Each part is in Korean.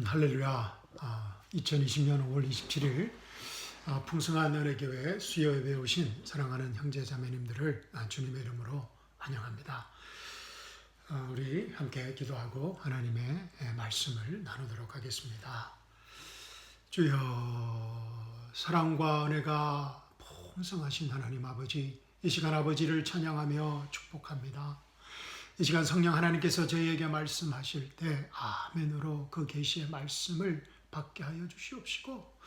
할렐루야. 2020년 5월 27일 풍성한 은혜교회 수요 예배에 오신 사랑하는 형제 자매님들을 주님의 이름으로 환영합니다. 우리 함께 기도하고 하나님의 말씀을 나누도록 하겠습니다. 주여, 사랑과 은혜가 풍성하신 하나님 아버지, 이 시간 아버지를 찬양하며 축복합니다. 이 시간 성령 하나님께서 저희에게 말씀하실 때 아멘으로 그 계시의 말씀을 받게 하여 주시옵시고,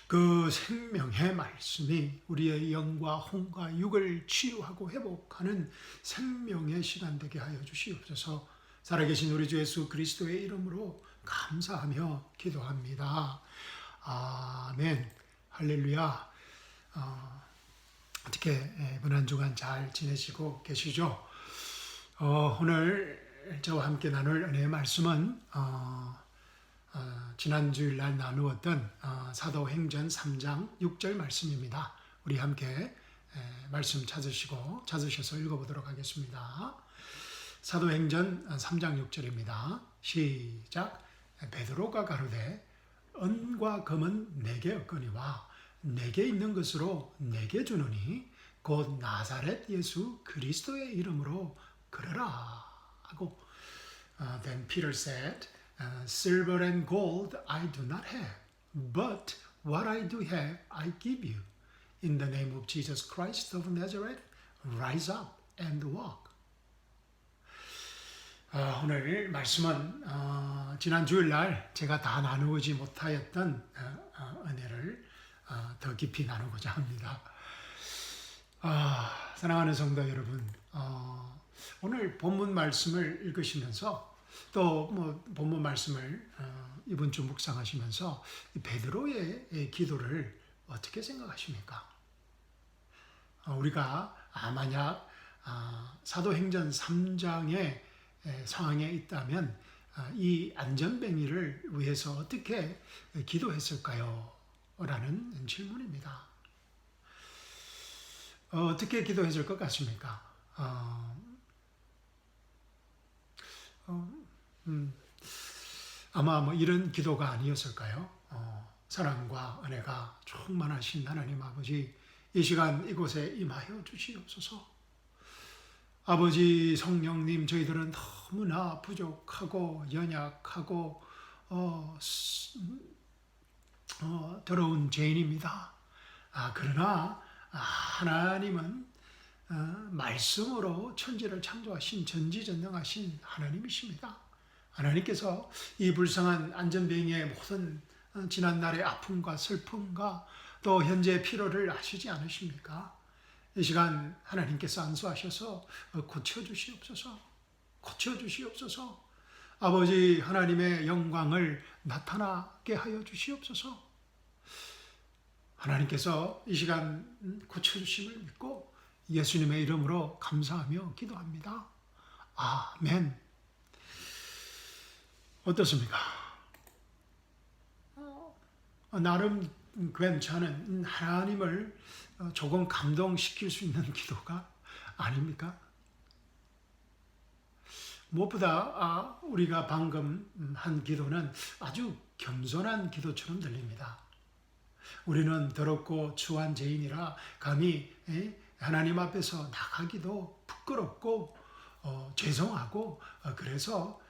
그 생명의 말씀이 우리의 영과 혼과 육을 치유하고 회복하는 생명의 시간 되게 하여 주시옵소서. 살아계신 우리 주 예수 그리스도의 이름으로 감사하며 기도합니다. 아멘. 할렐루야. 어떻게 이번 한 주간 잘 지내시고 계시죠? 오늘 저와 함께 나눌 은혜의 말씀은 지난 주일날 나누었던 사도행전 3장 6절 말씀입니다. 우리 함께 말씀 찾으셔서 읽어보도록 하겠습니다. 사도행전 3장 6절입니다. 시작. 베드로가 가로되 은과 금은 내게 없거니와 내게 있는 것으로 내게 주노니 곧 나사렛 예수 그리스도의 이름으로 그러라 하고, then Peter said, Silver and gold I do not have, but what I do have I give you. In the name of Jesus Christ of Nazareth, rise up and walk. 오늘 말씀은 지난 주일날 제가 다 나누지 못하였던 은혜를 더 깊이 나누고자 합니다. 사랑하는 성도 여러분, 오늘 본문 말씀을 읽으시면서 또 본문 말씀을 이번 주 묵상하시면서 베드로의 기도를 어떻게 생각하십니까? 우리가 만약 사도행전 3장의 상황에 있다면 이 안전뱅이를 위해서 어떻게 기도했을까요? 라는 질문입니다. 어떻게 기도했을 것 같습니까? 아마 이런 기도가 아니었을까요? 사랑과 은혜가 충만하신 하나님 아버지, 이 시간 이곳에 임하여 주시옵소서. 아버지 성령님, 저희들은 너무나 부족하고 연약하고 더러운 죄인입니다. 그러나 하나님은 말씀으로 천지를 창조하신 전지전능하신 하나님이십니다. 하나님께서 이 불쌍한 안전뱅이의 모든 지난날의 아픔과 슬픔과 또 현재의 피로를 아시지 않으십니까? 이 시간 하나님께서 안수하셔서 고쳐주시옵소서. 고쳐주시옵소서. 아버지 하나님의 영광을 나타나게 하여 주시옵소서. 하나님께서 이 시간 고쳐주심을 믿고 예수님의 이름으로 감사하며 기도합니다. 아멘. 어떻습니까? 나름 괜찮은 하나님을 조금 감동시킬 수 있는 기도가 아닙니까? 무엇보다 우리가 방금 한 기도는 아주 겸손한 기도처럼 들립니다. 우리는 더럽고 추한 죄인이라 감히 하나님 앞에서 나가기도 부끄럽고 죄송하고 그래서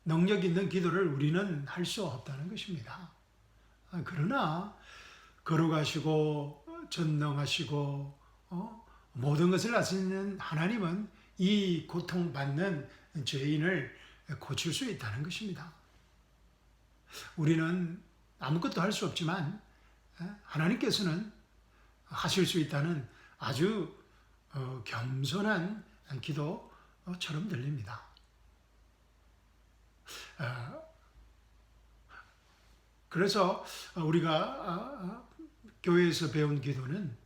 능력 있는 기도를 우리는 할 수 없다는 것입니다. 그러나 거룩하시고 전능하시고 모든 것을 아시는 하나님은 이 고통받는 죄인을 고칠 수 있다는 것입니다. 우리는 아무것도 할 수 없지만 하나님께서는 하실 수 있다는 아주 겸손한 기도처럼 들립니다. 그래서 우리가 교회에서 배운 기도는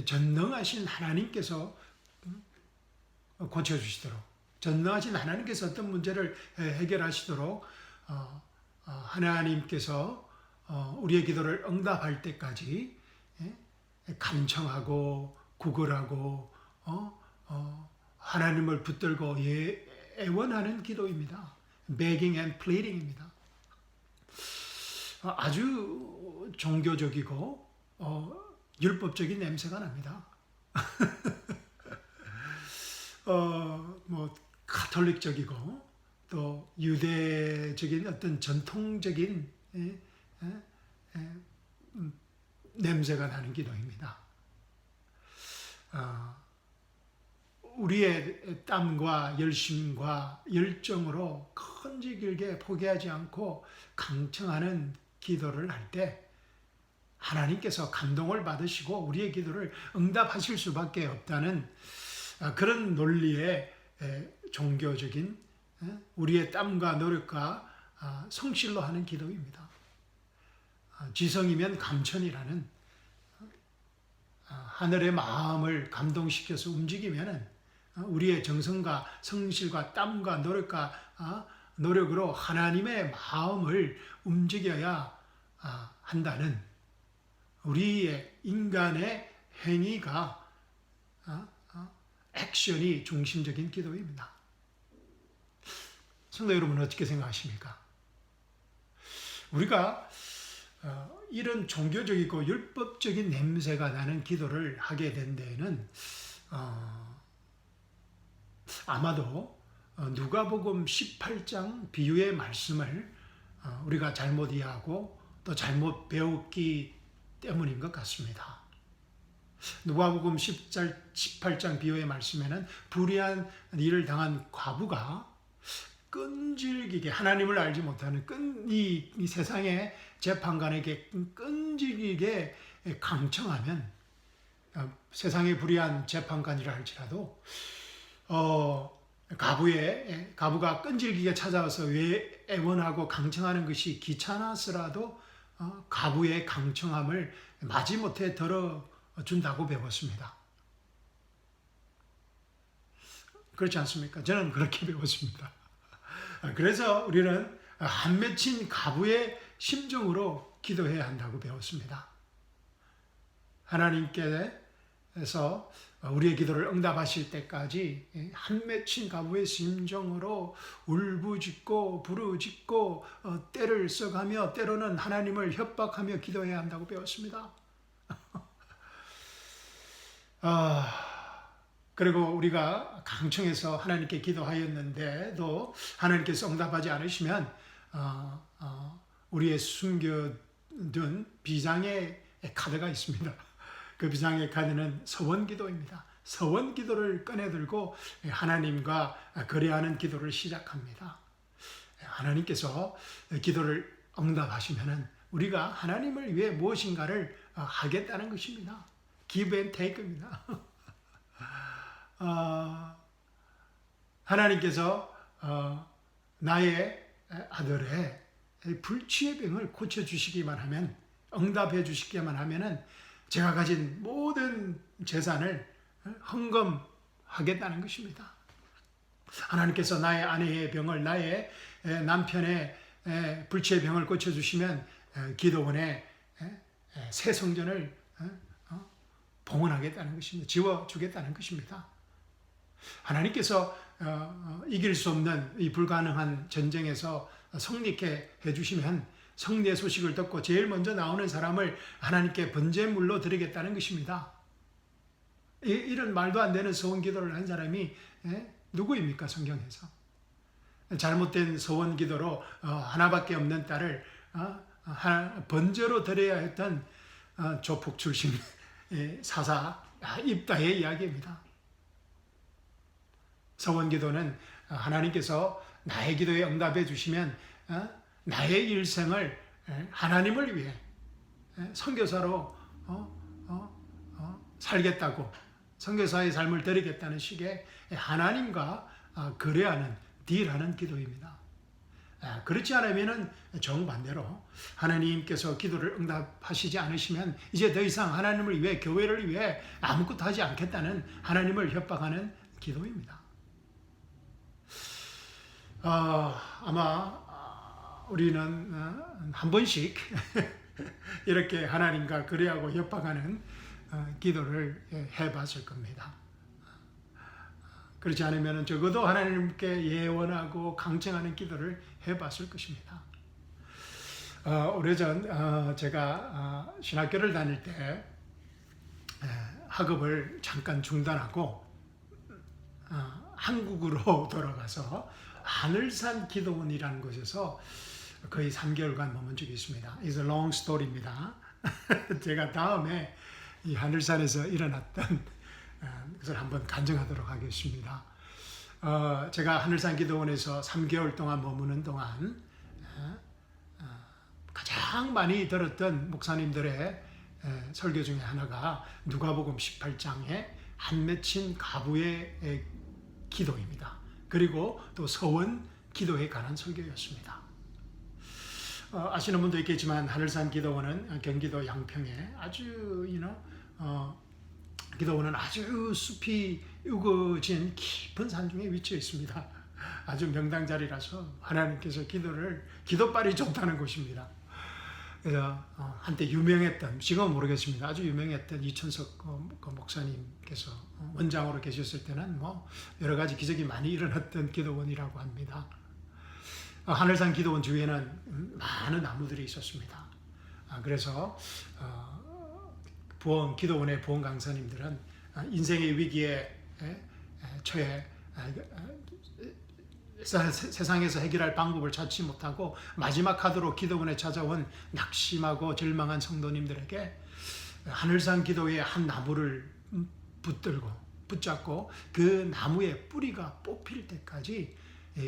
전능하신 하나님께서 고쳐주시도록, 전능하신 하나님께서 어떤 문제를 해결하시도록 하나님께서 우리의 기도를 응답할 때까지 간청하고 구걸하고 하나님을 붙들고 애원하는 기도입니다. begging and pleading입니다. 아주 종교적이고 율법적인 냄새가 납니다. 뭐 가톨릭적이고 또 유대적인 어떤 전통적인 냄새가 나는 기도입니다. 우리의 땀과 열심과 열정으로 끈질기게 포기하지 않고 강청하는 기도를 할 때 하나님께서 감동을 받으시고 우리의 기도를 응답하실 수밖에 없다는 그런 논리의 종교적인 우리의 땀과 노력과 성실로 하는 기도입니다. 지성이면 감천이라는 하늘의 마음을 감동시켜서 움직이면 우리의 정성과 성실과 땀과 노력으로 하나님의 마음을 움직여야 한다는 우리의 인간의 행위가 액션이 중심적인 기도입니다. 성도 여러분 어떻게 생각하십니까? 우리가 이런 종교적이고 율법적인 냄새가 나는 기도를 하게 된 데에는 아마도 누가복음 18장 비유의 말씀을 우리가 잘못 이해하고 또 잘못 배웠기 때문인 것 같습니다. 누가복음 18장 비유의 말씀에는 불의한 일을 당한 과부가 끈질기게 하나님을 알지 못하는 이 세상의 재판관에게 끈질기게 강청하면 세상의 불의한 재판관이라 할지라도 가부가 끈질기게 찾아와서 애원하고 강청하는 것이 귀찮았으라도 가부의 강청함을 마지못해 들어준다고 배웠습니다. 그렇지 않습니까? 저는 그렇게 배웠습니다. 그래서 우리는 한 맺힌 가부의 심정으로 기도해야 한다고 배웠습니다. 하나님께서 우리의 기도를 응답하실 때까지 한 맺힌 가부의 심정으로 울부짖고 부르짖고 때를 써가며 때로는 하나님을 협박하며 기도해야 한다고 배웠습니다. 그리고 우리가 강청해서 하나님께 기도하였는데도 하나님께서 응답하지 않으시면 우리의 숨겨둔 비장의 카드가 있습니다. 그 비장의 카드는 서원기도입니다. 서원기도를 꺼내들고 하나님과 거래하는 기도를 시작합니다. 하나님께서 기도를 응답하시면 우리가 하나님을 위해 무엇인가를 하겠다는 것입니다. Give and take입니다. 하나님께서 나의 아들의 불치의 병을 고쳐주시기만 하면, 응답해 주시기만 하면 제가 가진 모든 재산을 헌금하겠다는 것입니다. 하나님께서 나의 아내의 병을, 나의 남편의 불치의 병을 고쳐주시면 기도원의 새 성전을 봉헌하겠다는 것입니다. 지워주겠다는 것입니다. 하나님께서 이길 수 없는 이 불가능한 전쟁에서 승리케 해주시면 승리의 소식을 듣고 제일 먼저 나오는 사람을 하나님께 번제물로 드리겠다는 것입니다. 이런 말도 안 되는 서원기도를 한 사람이 누구입니까? 성경에서. 잘못된 서원기도로 하나밖에 없는 딸을 번제로 드려야 했던 조폭 출신 사사 입다의 이야기입니다. 서원기도는 하나님께서 나의 기도에 응답해 주시면 나의 일생을 하나님을 위해 선교사로 살겠다고, 선교사의 삶을 드리겠다는 식의 하나님과 거래하는, 딜하는 기도입니다. 그렇지 않으면 정반대로 하나님께서 기도를 응답하시지 않으시면 이제 더 이상 하나님을 위해, 교회를 위해 아무것도 하지 않겠다는 하나님을 협박하는 기도입니다. 아마 우리는 한 번씩 이렇게 하나님과 거래하고 협박하는 기도를 해봤을 겁니다. 그렇지 않으면 적어도 하나님께 예언하고 강청하는 기도를 해봤을 것입니다. 오래전 제가 신학교를 다닐 때 학업을 잠깐 중단하고 한국으로 돌아가서 하늘산 기도원이라는 곳에서 거의 3개월간 머문 적이 있습니다. It's a long story입니다. 제가 다음에 이 하늘산에서 일어났던 것을 한번 간증하도록 하겠습니다. 제가 하늘산 기도원에서 3개월 동안 머무는 동안 가장 많이 들었던 목사님들의 설교 중에 하나가 누가복음 18장의 한 맺힌 과부의 기도입니다. 그리고 또 서원 기도에 관한 설교였습니다. 아시는 분도 있겠지만 하늘산 기도원은 경기도 양평에 아주 기도원은 아주 숲이 우거진 깊은 산중에 위치해 있습니다. 아주 명당 자리라서 하나님께서 기도빨이 좋다는 곳입니다. 그래서 한때 유명했던, 지금은 모르겠습니다. 아주 유명했던 이천석 목사님께서 원장으로 계셨을 때는 여러 가지 기적이 많이 일어났던 기도원이라고 합니다. 하늘산 기도원 주위에는 많은 나무들이 있었습니다. 그래서 기도원의 부원 강사님들은 인생의 위기에 처해 세상에서 해결할 방법을 찾지 못하고 마지막 카드로 기도원에 찾아온 낙심하고 절망한 성도님들에게 하늘산 기도의 한 나무를 붙잡고 그 나무의 뿌리가 뽑힐 때까지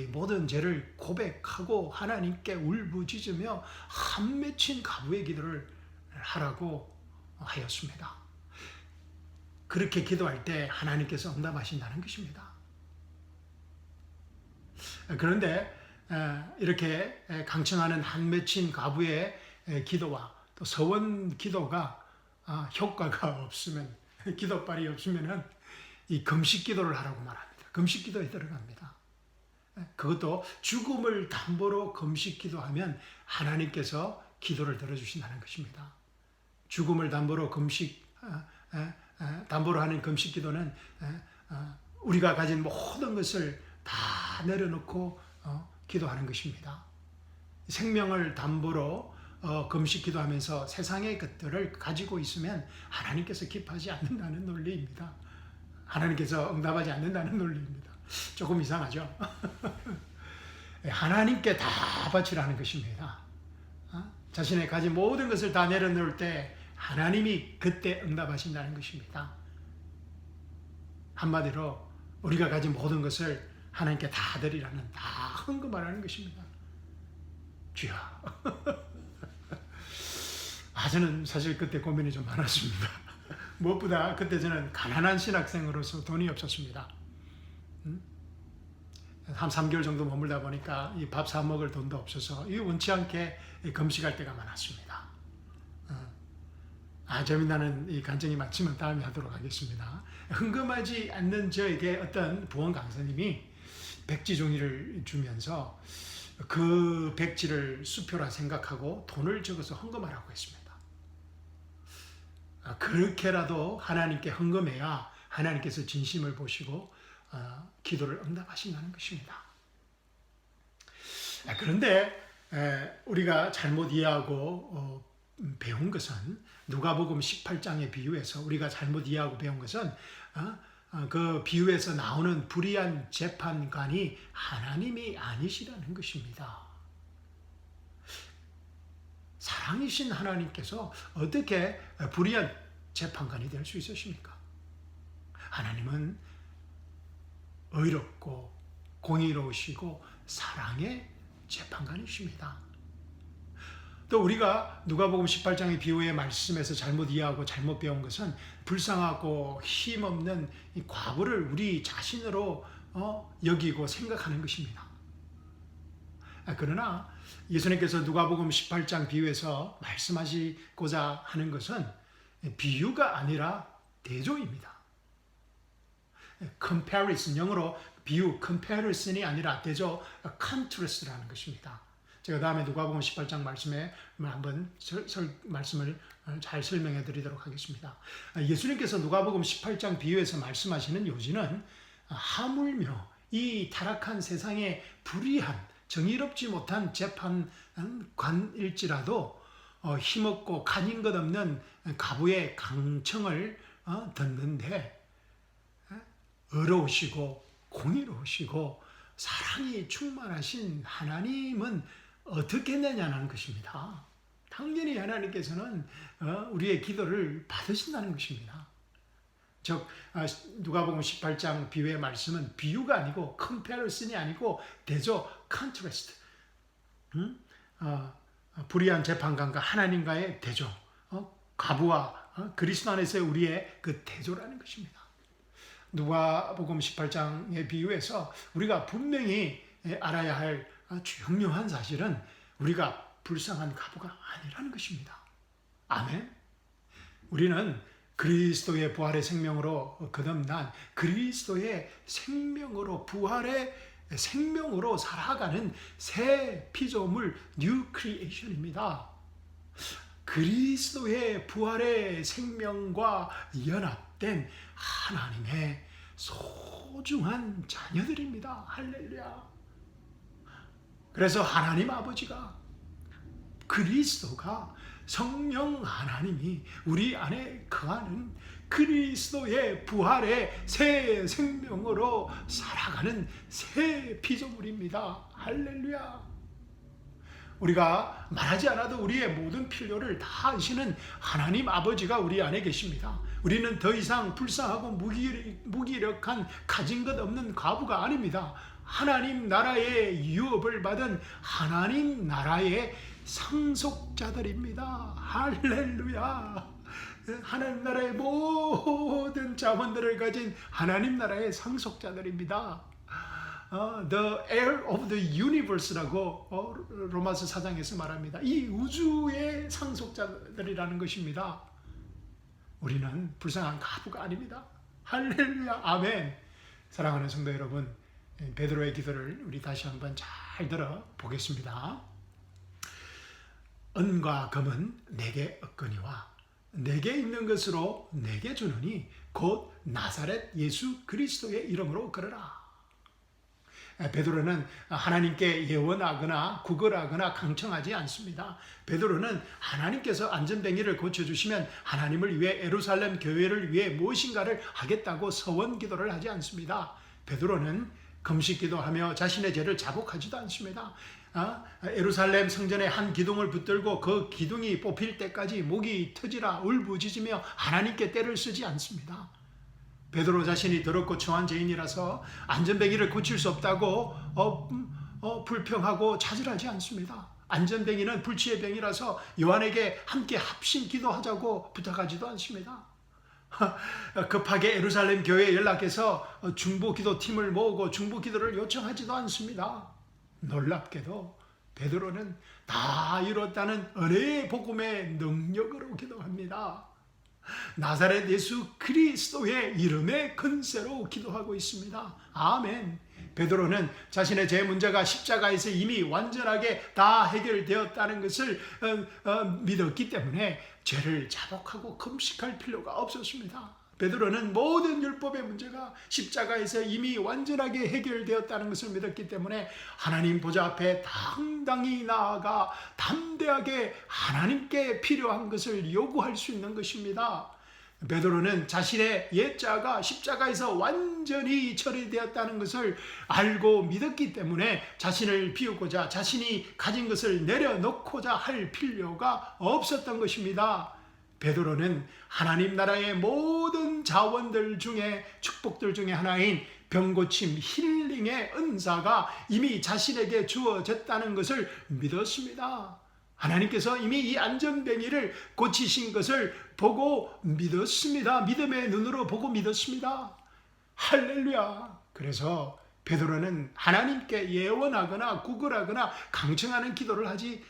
모든 죄를 고백하고 하나님께 울부짖으며 한 맺힌 가부의 기도를 하라고 하였습니다. 그렇게 기도할 때 하나님께서 응답하신다는 것입니다. 그런데 이렇게 강청하는 한 맺힌 과부의 기도와 또 서원 기도가 효과가 없으면, 기도빨이 없으면 이 금식 기도를 하라고 말합니다. 금식 기도에 들어갑니다. 그것도 죽음을 담보로 금식 기도하면 하나님께서 기도를 들어주신다는 것입니다. 죽음을 담보로 담보로 하는 금식 기도는 우리가 가진 모든 것을 다 내려놓고 기도하는 것입니다. 생명을 담보로 금식 기도하면서 세상의 것들을 가지고 있으면 하나님께서 기뻐하지 않는다는 논리입니다. 하나님께서 응답하지 않는다는 논리입니다. 조금 이상하죠? 하나님께 다 바치라는 것입니다. 자신의 가진 모든 것을 다 내려놓을 때 하나님이 그때 응답하신다는 것입니다. 한마디로 우리가 가진 모든 것을 하나님께 다 드리라는, 다 헌금하라는 것입니다. 주여. 저는 사실 그때 고민이 좀 많았습니다. 무엇보다 그때 저는 가난한 신학생으로서 돈이 없었습니다. 한 3개월 정도 머물다 보니까 이 밥 사 먹을 돈도 없어서 원치 않게 금식할 때가 많았습니다. 재미나는 이 간증이 많지만 다음에 하도록 하겠습니다. 헌금하지 않는 저에게 어떤 부원 강사님이 백지 종이를 주면서 그 백지를 수표라 생각하고 돈을 적어서 헌금하라고 했습니다. 그렇게라도 하나님께 헌금해야 하나님께서 진심을 보시고 기도를 응답하신다는 것입니다. 그런데 우리가 잘못 이해하고 배운 것은, 누가복음 18장의 비유에서 우리가 잘못 이해하고 배운 것은 그 비유에서 나오는 불의한 재판관이 하나님이 아니시라는 것입니다. 사랑이신 하나님께서 어떻게 불의한 재판관이 될 수 있으십니까? 하나님은 의롭고 공의로우시고 사랑의 재판관이십니다. 또 우리가 누가복음 18장의 비유의 말씀에서 잘못 이해하고 잘못 배운 것은 불쌍하고 힘없는 이 과부를 우리 자신으로 여기고 생각하는 것입니다. 그러나 예수님께서 누가복음 18장 비유에서 말씀하시고자 하는 것은 비유가 아니라 대조입니다. comparison, 영어로 비유, comparison이 아니라 대조, contrast라는 것입니다. 제가 다음에 누가복음 18장 말씀에 한번 말씀을 잘 설명해 드리도록 하겠습니다. 예수님께서 누가복음 18장 비유에서 말씀하시는 요지는 하물며 이 타락한 세상의 불의한 정의롭지 못한 재판관일지라도 힘없고 가진 것 없는 가부의 강청을 듣는데 의로우시고 공의로우시고 사랑이 충만하신 하나님은 어떻게 했느냐는 것입니다. 당연히 하나님께서는 우리의 기도를 받으신다는 것입니다. 즉 누가복음 18장 비유의 말씀은 비유가 아니고 컴패리슨이 아니고 대조 컨트라스트, 불의한 재판관과 하나님과의 대조, 과부와 그리스도 안에서의 우리의 그 대조라는 것입니다. 누가복음 18장의 비유에서 우리가 분명히 알아야 할 중요한 사실은 우리가 불쌍한 과부가 아니라는 것입니다. 아멘. 우리는 그리스도의 부활의 생명으로 거듭난 그리스도의 생명으로 부활의 생명으로 살아가는 새 피조물 뉴 크리에이션입니다. 그리스도의 부활의 생명과 연합된 하나님의 소중한 자녀들입니다. 할렐루야. 그래서 하나님 아버지가 그리스도가 성령 하나님이 우리 안에 거하는 그리스도의 부활의 새 생명으로 살아가는 새 피조물입니다. 할렐루야. 우리가 말하지 않아도 우리의 모든 필요를 다 아시는 하나님 아버지가 우리 안에 계십니다. 우리는 더 이상 불쌍하고 무기력한 가진 것 없는 과부가 아닙니다. 하나님 나라의 유업을 받은 하나님 나라의 상속자들입니다. 할렐루야. 하나님 나라의 모든 자원들을 가진 하나님 나라의 상속자들입니다. The heir of the universe라고 로마서 4장에서 말합니다. 이 우주의 상속자들이라는 것입니다. 우리는 불쌍한 과부가 아닙니다. 할렐루야. 아멘. 사랑하는 성도 여러분, 베드로의 기도를 우리 다시 한번 잘 들어보겠습니다. 은과 금은 내게 없거니와 내게 있는 것으로 내게 주노니 곧 나사렛 예수 그리스도의 이름으로 걸어라. 베드로는 하나님께 예언하거나 구걸하거나 강청하지 않습니다. 베드로는 하나님께서 안전뱅이를 고쳐주시면 하나님을 위해 예루살렘 교회를 위해 무엇인가를 하겠다고 서원 기도를 하지 않습니다. 베드로는 금식 기도하며 자신의 죄를 자복하지도 않습니다. 예루살렘 성전에 한 기둥을 붙들고 그 기둥이 뽑힐 때까지 목이 터지라 울부짖으며 하나님께 떼를 쓰지 않습니다. 베드로 자신이 더럽고 초한 죄인이라서 안전뱅이를 고칠 수 없다고 불평하고 자질하지 않습니다. 안전뱅이는 불치의 병이라서 요한에게 함께 합심 기도하자고 부탁하지도 않습니다. 급하게 예루살렘 교회에 연락해서 중보기도팀을 모으고 중보기도를 요청하지도 않습니다. 놀랍게도 베드로는 다 이뤘다는 은혜의 복음의 능력으로 기도합니다. 나사렛 예수 그리스도의 이름의 근세로 기도하고 있습니다. 아멘. 베드로는 자신의 죄 문제가 십자가에서 이미 완전하게 다 해결되었다는 것을 믿었기 때문에 죄를 자복하고 금식할 필요가 없었습니다. 베드로는 모든 율법의 문제가 십자가에서 이미 완전하게 해결되었다는 것을 믿었기 때문에 하나님 보좌 앞에 당당히 나아가 담대하게 하나님께 필요한 것을 요구할 수 있는 것입니다. 베드로는 자신의 옛자가 십자가에서 완전히 처리되었다는 것을 알고 믿었기 때문에 자신을 비우고자 자신이 가진 것을 내려놓고자 할 필요가 없었던 것입니다. 베드로는 하나님 나라의 모든 자원들 중에 축복들 중에 하나인 병고침 힐링의 은사가 이미 자신에게 주어졌다는 것을 믿었습니다. 하나님께서 이미 이 안전뱅이를 고치신 것을 보고 믿었습니다. 믿음의 눈으로 보고 믿었습니다. 할렐루야. 그래서 베드로는 하나님께 예언하거나 구걸하거나 강청하는 기도를 하지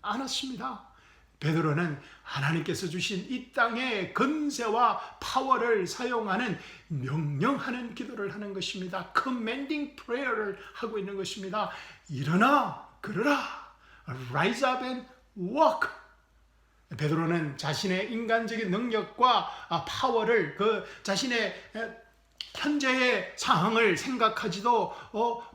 않았습니다. 베드로는 하나님께서 주신 이 땅의 건세와 파워를 사용하는 명령하는 기도를 하는 것입니다. Commanding prayer를 하고 있는 것입니다. 일어나 걸어라. Rise up and walk. 베드로는 자신의 인간적인 능력과 파워를 그 자신의 현재의 상황을 생각하지도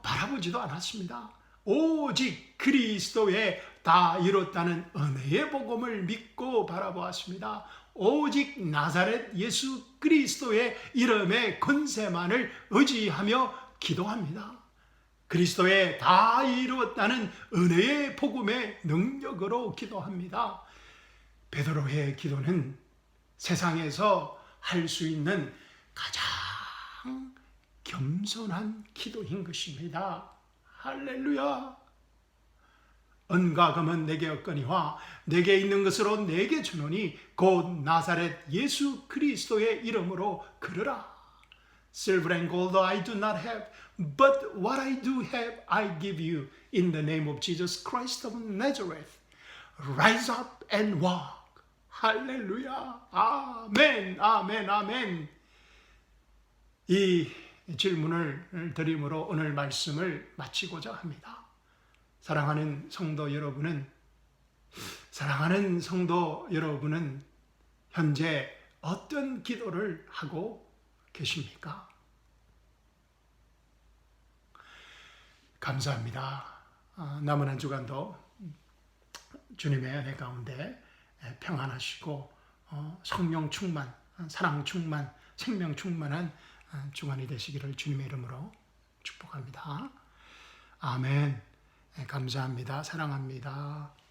바라보지도 않았습니다. 오직 그리스도에 다 이뤘다는 은혜의 복음을 믿고 바라보았습니다. 오직 나사렛 예수 그리스도의 이름의 권세만을 의지하며 기도합니다. 그리스도에 다 이루었다는 은혜의 복음의 능력으로 기도합니다. 베드로의 기도는 세상에서 할 수 있는 가장 겸손한 기도인 것입니다. 할렐루야. 은과 금은 내게 없거니와 내게 있는 것으로 내게 주노니 곧 나사렛 예수 그리스도의 이름으로 그르라. Silver and gold I do not have, but what I do have I give you in the name of Jesus Christ of Nazareth. Rise up and walk. 할렐루야. 아멘, 아멘, 아멘. 이 질문을 드림으로 오늘 말씀을 마치고자 합니다. 사랑하는 성도 여러분은 현재 어떤 기도를 하고 계십니까? 감사합니다. 남은 한 주간도 주님의 은혜 가운데 평안하시고 성령 충만, 사랑 충만, 생명 충만한 주간이 되시기를 주님의 이름으로 축복합니다. 아멘. 감사합니다. 사랑합니다.